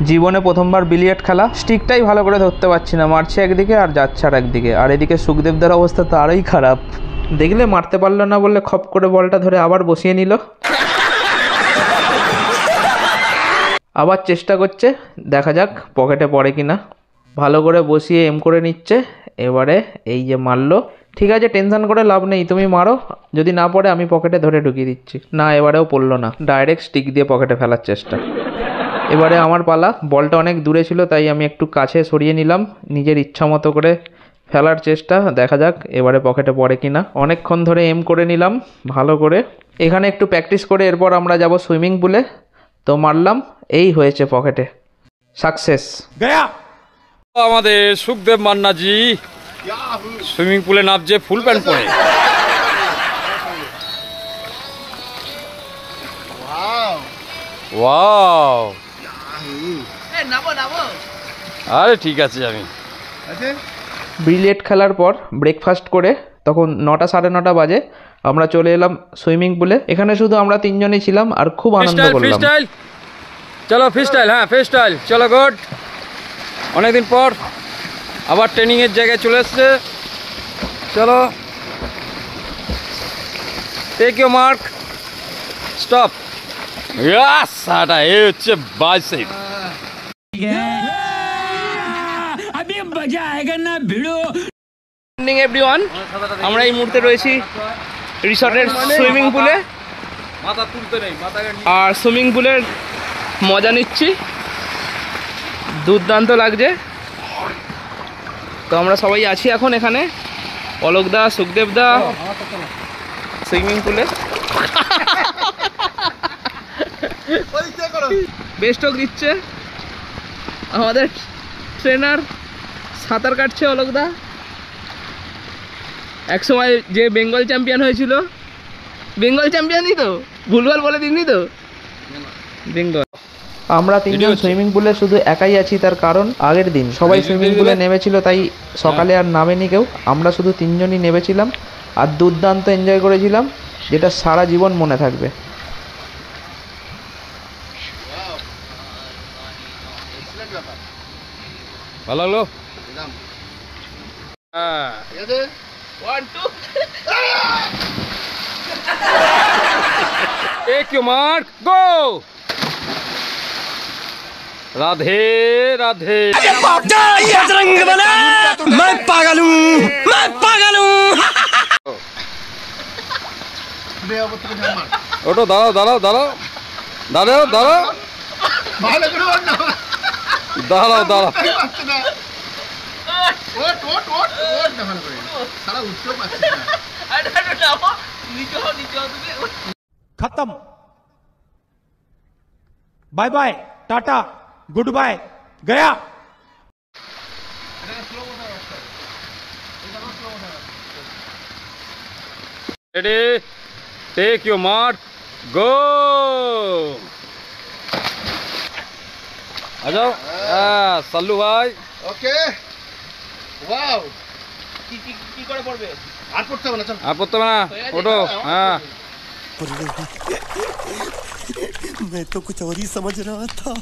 জীবনে প্রথমবার বিলিয়ার্ড খেলা, স্টিকটাই ভালো করে ধরতে পারছি না, মারছে একদিকে আর যাচ্ছে আর একদিকে। আর এদিকে সুখদেবদার অবস্থা তো আরোই খারাপ। দেখলে মারতে পারলো না বললে খপ করে বলটা ধরে আবার বসিয়ে নিল। আবার চেষ্টা করছে, দেখা যাক পকেটে পড়ে কিনা। ভালো করে বসিয়ে এম করে নিচ্ছে। এবারে এই যে মারলো, ঠিক আছে টেনশন করে লাভ নেই, তুমি মারো, যদি না পড়ে আমি পকেটে ধরে ঢুকিয়ে দিচ্ছি। না, এবারেও পড়লো না, ডাইরেক্ট স্টিক দিয়ে পকেটে ফেলার চেষ্টা। এবারে আমার পালা, বলটা অনেক দূরে ছিল তাই আমি একটু কাছে সরিয়ে নিলাম, নিজের ইচ্ছা মতো করে ফেলার চেষ্টা। দেখা যাক এবারে পকেটে পড়ে কিনা। অনেকক্ষণ ধরে এম করে নিলাম ভালো করে। এখানে একটু প্র্যাকটিস করে এরপর আমরা যাব সুইমিং পুলে। তো মারলাম, এই হয়েছে পকেটে, সাকসেস গয়া। আমাদের সুখদেব মান্নাজি সুইমিং পুলে নামছে ফুল প্যান্ট পরে। ওয়াও, আরে ঠিক আছে। আমি বিলিয়ার্ড খেলার পর ব্রেকফাস্ট করে তখন 9টা সাড়ে 9টা বাজে আমরা চলে এলাম সুইমিং পুলে। এখানে শুধু আমরা তিনজনই ছিলাম আর খুব আনন্দ করলাম। চলো ফ্রি স্টাইল, হ্যাঁ ফ্রি স্টাইল, চলো গুড। অনেকদিন পর আবার ট্রেনিংয়ের জায়গায় চলে এসছে। চলো, টেক ইউর মার্ক, স্টপ। সাটা এই হচ্ছে বাইসেপ। মর্নিং এভরিওয়ান, আমরা এই মুহূর্তে রয়েছি রিসর্টের সুইমিং পুলে আর সুইমিং পুলের মজা নিচ্ছি, দুর্দান্ত লাগছে। তো আমরা সবাই আছি এখন এখানে, অলোকদা, সুখদেবদা সুইমিং পুলে বেস্টক দিচ্ছে। আমাদের ট্রেনার সাঁতার কাটছে অলোকদা, একসময় যে বেঙ্গল চ্যাম্পিয়ন হয়েছিল। বেঙ্গল চ্যাম্পিয়নই তো, ভুলভাল বলে দিননি তো, বেঙ্গল। আমরা তিনজন সুইমিং পুলে শুধু একাই আছি, তার কারণ আগের দিন সবাই সুইমিং পুলে নেমেছিল তাই সকালে আর নামেনি কেউ। আমরা শুধু তিনজনই নেমেছিলাম আর দুর্দান্ত এনজয় করেছিলাম, যেটা সারা জীবন মনে থাকবে। ভালো হলো। टेक योर मार्क, गो। राधे राधे। बजरंग बना, मैं पागल हूँ, मैं पागल हूँ। ओटो, दाঁড়াও দাঁড়াও দাঁড়াও দাঁড়াও দাঁড়াও দাঁড়াও দাঁড়াও। खत्म, bye bye, tata, goodbye, गया। Ready, take your mark, go. आ जाओ, सल्लू भाई। Okay, wow. কি করে পড়বে? আর পড়তে হবে না, চল। আর পড়তে হবে না, ওঠো। হ্যাঁ, मैं तो कुछ और ही समझ रहा था।